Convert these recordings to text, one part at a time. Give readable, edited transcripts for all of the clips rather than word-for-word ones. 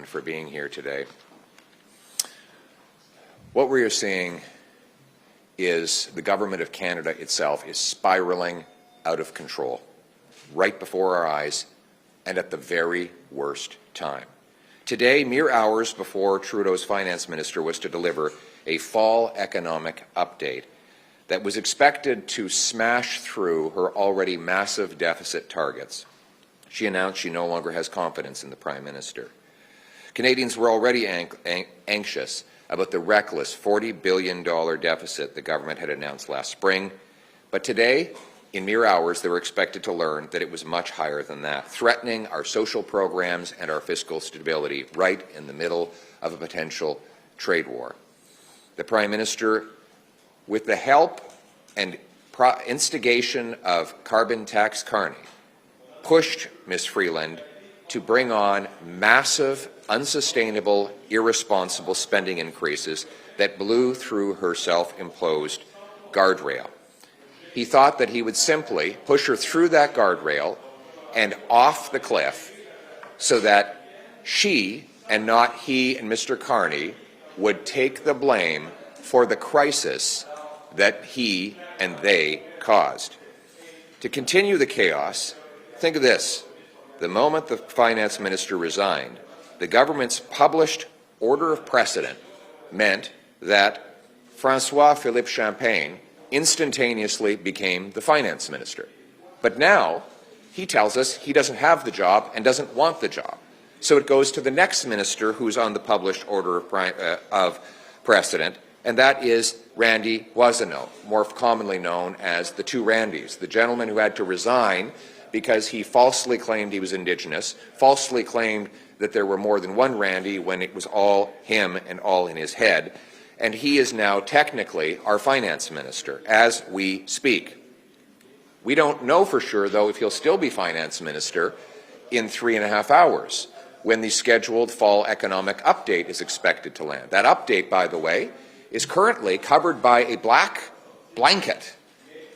everyone for being here today. What we are seeing is the Government of Canada itself is spiraling out of control right before our eyes and at the very worst time. Today, mere hours before Trudeau's finance minister was to deliver a fall economic update that was expected to smash through her already massive deficit targets, she announced she no longer has confidence in the Prime Minister. Canadians were already anxious about the reckless $40 billion deficit the government had announced last spring, but today, in mere hours, they were expected to learn that it was much higher than that, threatening our social programs and our fiscal stability right in the middle of a potential trade war. The Prime Minister, with the help and instigation of carbon tax Carney, pushed Ms. Freeland to bring on massive, unsustainable, irresponsible spending increases that blew through her self-imposed guardrail. He thought that he would simply push her through that guardrail and off the cliff so that she, and not he and Mr. Carney, would take the blame for the crisis that he and they caused. To continue the chaos, think of this. The moment the finance minister resigned, the government's published order of precedent meant that François-Philippe Champagne instantaneously became the finance minister. But now he tells us he doesn't have the job and doesn't want the job. So it goes to the next minister who's on the published order of precedent, and that is Randy Boissonnault, more commonly known as the two Randys, the gentleman who had to resign because he falsely claimed he was Indigenous, falsely claimed that there were more than one Randy when it was all him and all in his head, and he is now technically our finance minister as we speak. We don't know for sure, though, if he'll still be finance minister in 3.5 hours when the scheduled fall economic update is expected to land. That update, by the way, is currently covered by a black blanket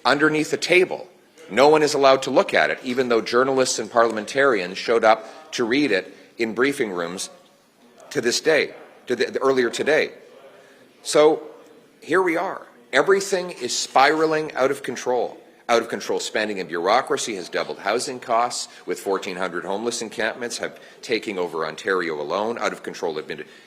underneath a table. No one is allowed to look at it, even though journalists and parliamentarians showed up to read it in briefing rooms to this day, earlier today. So here we are. Everything is spiraling out of control. Out of control spending and bureaucracy has doubled housing costs, with 1,400 homeless encampments taking over Ontario alone. Out of control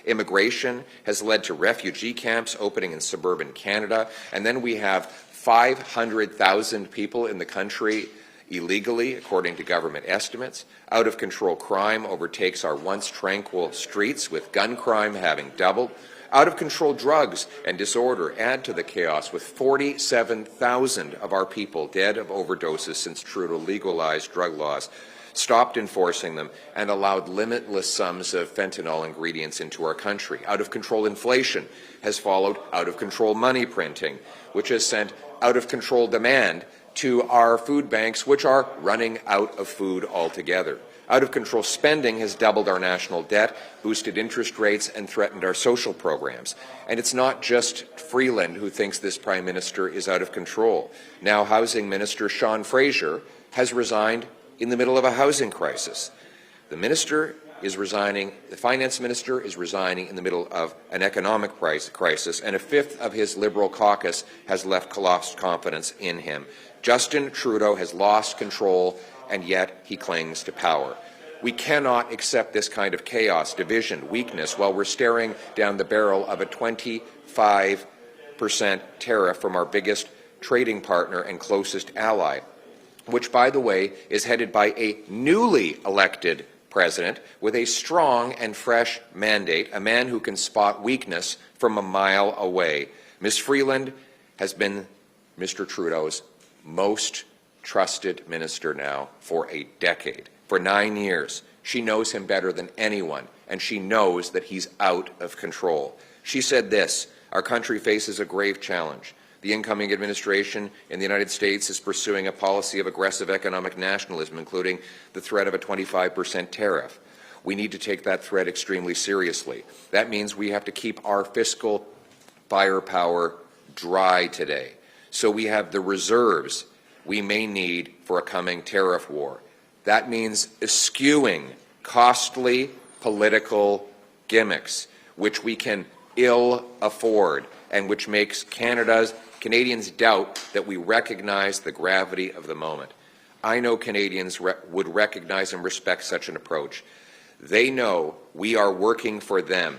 immigration has led to refugee camps opening in suburban Canada. And then we have 500,000 people in the country illegally, according to government estimates. Out of control crime overtakes our once tranquil streets, with gun crime having doubled. Out of control drugs and disorder add to the chaos, with 47,000 of our people dead of overdoses since Trudeau legalized drug laws, stopped enforcing them, and allowed limitless sums of fentanyl ingredients into our country. Out of control inflation has followed out of control money printing, which has sent out of control demand to our food banks, which are running out of food altogether. Out of control spending has doubled our national debt, boosted interest rates, and threatened our social programs. And it's not just Freeland who thinks this Prime Minister is out of control. Now Housing Minister Sean Fraser has resigned in the middle of a housing crisis. The Minister is resigning, the Finance Minister is resigning in the middle of an economic crisis, and a fifth of his Liberal caucus has lost confidence in him. Justin Trudeau has lost control, and yet he clings to power. We cannot accept this kind of chaos, division, weakness, while we're staring down the barrel of a 25% tariff from our biggest trading partner and closest ally, which, by the way, is headed by a newly elected president with a strong and fresh mandate, a man who can spot weakness from a mile away. Ms. Freeland has been Mr. Trudeau's most trusted minister now for a decade, for 9 years. She knows him better than anyone, and she knows that he's out of control. She said this: "Our country faces a grave challenge. The incoming administration in the United States is pursuing a policy of aggressive economic nationalism, including the threat of a 25% tariff. We need to take that threat extremely seriously. That means we have to keep our fiscal firepower dry today, so we have the reserves we may need for a coming tariff war. That means eschewing costly political gimmicks, which we can ill afford, and which makes Canadians doubt that we recognize the gravity of the moment. I know Canadians would recognize and respect such an approach. They know we are working for them.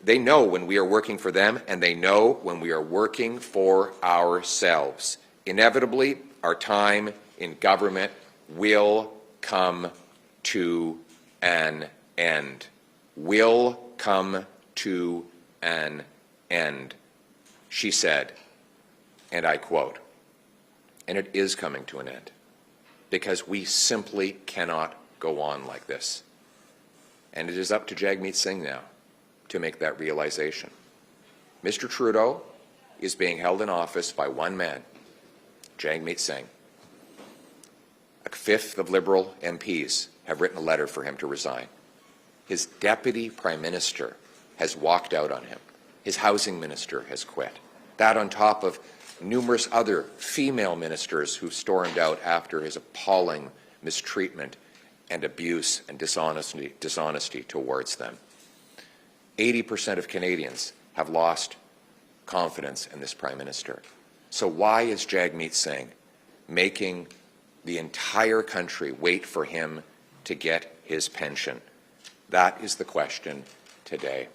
They know when we are working for them, and they know when we are working for ourselves. Inevitably, our time in government will come to an end. Will come to an end, she said, and I quote. And it is coming to an end, because we simply cannot go on like this. And it is up to Jagmeet Singh now to make that realization. Mr. Trudeau is being held in office by one man, Jagmeet Singh. A fifth of Liberal MPs have written a letter for him to resign. His deputy prime minister has walked out on him. His housing minister has quit. That on top of numerous other female ministers who stormed out after his appalling mistreatment and abuse and dishonesty towards them. 80% of Canadians have lost confidence in this Prime Minister. So why is Jagmeet Singh making the entire country wait for him to get his pension? That is the question today.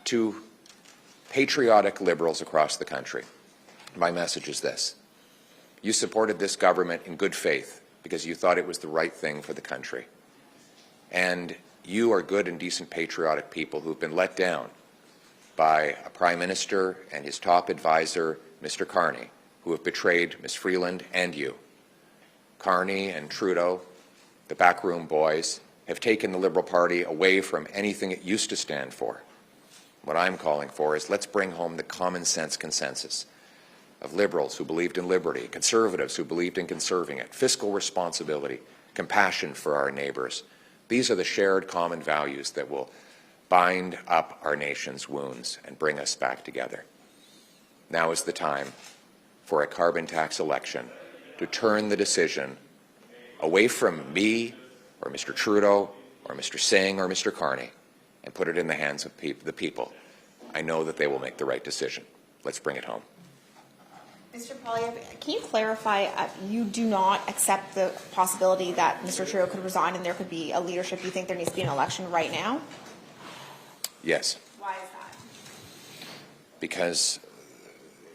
To patriotic Liberals across the country, my message is this. You supported this government in good faith because you thought it was the right thing for the country. And you are good and decent patriotic people who have been let down by a Prime Minister and his top advisor, Mr. Carney, who have betrayed Ms. Freeland and you. Carney and Trudeau, the backroom boys, have taken the Liberal Party away from anything it used to stand for. What I'm calling for is let's bring home the common sense consensus of Liberals who believed in liberty, Conservatives who believed in conserving it, fiscal responsibility, compassion for our neighbours. These are the shared common values that will bind up our nation's wounds and bring us back together. Now is the time for a carbon tax election to turn the decision away from me or Mr. Trudeau or Mr. Singh or Mr. Carney and put it in the hands of the people. I know that they will make the right decision. Let's bring it home. Mr. Poilievre, can you clarify, you do not accept the possibility that Mr. Trudeau could resign and there could be a leadership? You think there needs to be an election right now? Yes. Why is that? Because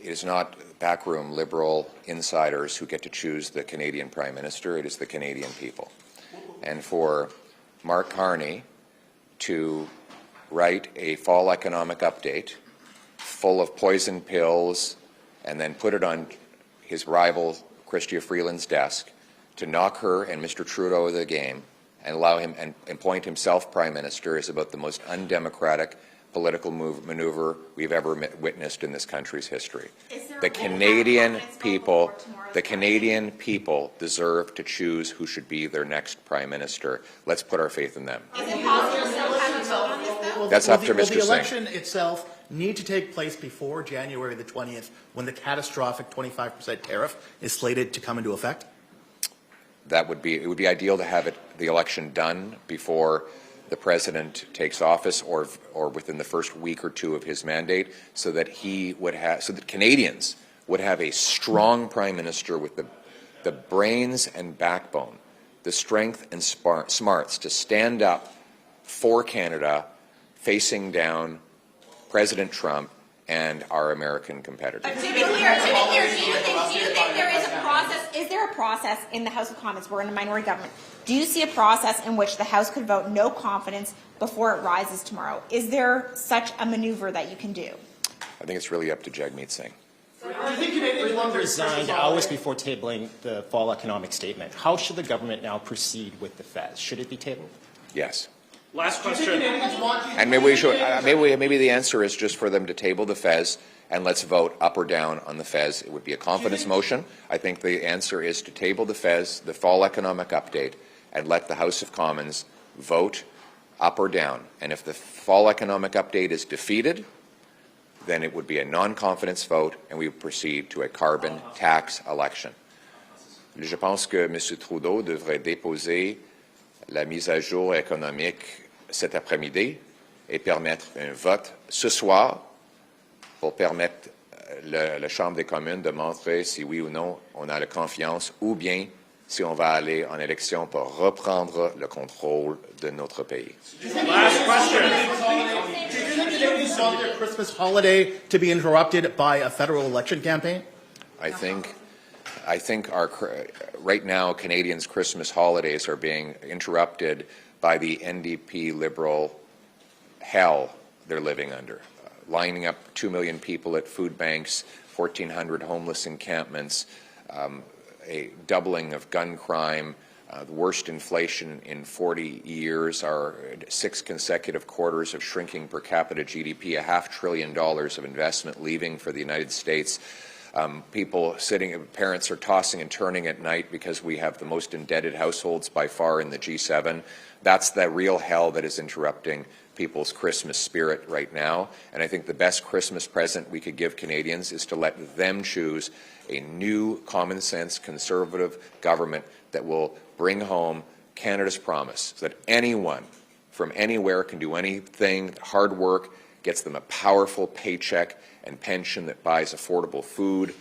it is not backroom Liberal insiders who get to choose the Canadian Prime Minister. It is the Canadian people. And for Mark Carney to write a fall economic update full of poison pills and then put it on his rival Chrystia Freeland's desk to knock her and Mr. Trudeau out of the game and allow him and appoint himself Prime Minister is about the most undemocratic political maneuver we've ever witnessed in this country's history. The Canadian people deserve to choose who should be their next Prime Minister. Let's put our faith in them. Is it possible to have a vote on this, though? That's up to Mr. Singh. Will the election itself need to take place before January the 20th, when the catastrophic 25% tariff is slated to come into effect? It would be ideal to have the election done before the President takes office or within the first week or two of his mandate, so that Canadians would have a strong Prime Minister with the brains and backbone, the strength and smarts to stand up for Canada facing down President Trump and our American competitors. To be clear, do you think there is a process? Is there a process in the House of Commons? We're in a minority government. Do you see a process in which the House could vote no confidence before it rises tomorrow? Is there such a maneuver that you can do? I think it's really up to Jagmeet Singh. Freeland resigned hours before tabling the fall economic statement. How should the government now proceed with the Fez? Should it be tabled? Yes. Last question. And maybe the answer is just for them to table the Fez and let's vote up or down on the Fez. It would be a confidence motion. I think the answer is to table the Fez, the fall economic update, and let the House of Commons vote up or down. And if the fall economic update is defeated, then it would be a non-confidence vote and we would proceed to a carbon tax election. Je pense que M. Trudeau devrait déposer la mise à jour économique cet après-midi et permettre un vote ce soir pour permettre la Chambre des communes de montrer si oui ou non on a la confiance ou bien si on va aller en élection pour reprendre le contrôle de notre pays. Last question. Do you think Canadians want their Christmas holiday to be interrupted by a federal election campaign? I think right now Canadians' Christmas holidays are being interrupted by the NDP Liberal hell they're living under. Lining up 2 million people at food banks, 1,400 homeless encampments, a doubling of gun crime, the worst inflation in 40 years, our 6 consecutive quarters of shrinking per capita GDP, $500 billion of investment leaving for the United States. Parents are tossing and turning at night because we have the most indebted households by far in the G7. That's the real hell that is interrupting people's Christmas spirit right now. And I think the best Christmas present we could give Canadians is to let them choose a new, common-sense, conservative government that will bring home Canada's promise, so that anyone from anywhere can do anything, hard work, gets them a powerful paycheck and pension that buys affordable food,